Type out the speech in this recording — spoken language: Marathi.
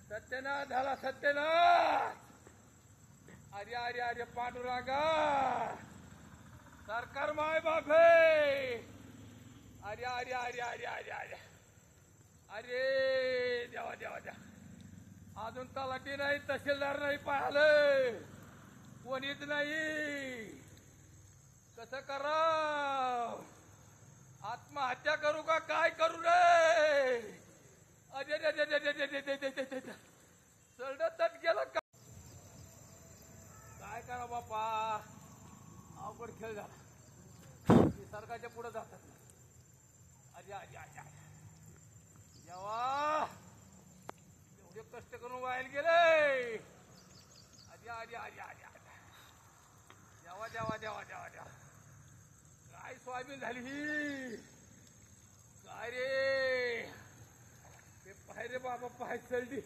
सत्यनाथ झाला सत्यनाथ. अरे अरे अरे पांडुरंगा सरकार माय बापे. अरे अरे अरे अरे अरे अरे अरे देवा देवा देवा. अजून तलाठी नाही तहसीलदार नाही पाहिलं कोणीच नाही. कसं कराव. आत्महत्या करू का काय करू रे. अरे सडतच गेलं का. काय करा बापा अवघड खेळ झाला. सरकारच्या पुढे जातात. अरे अरे अरे जेव्हा एवढे कष्ट करून व्हायला गेले. अरे अरे अरे अरे जेव्हा जेव्हा जेव्हा जेव्हा जेव्हा काय स्वामी झाली ही. काय रे ते पाय रे बाबा पाय चढली.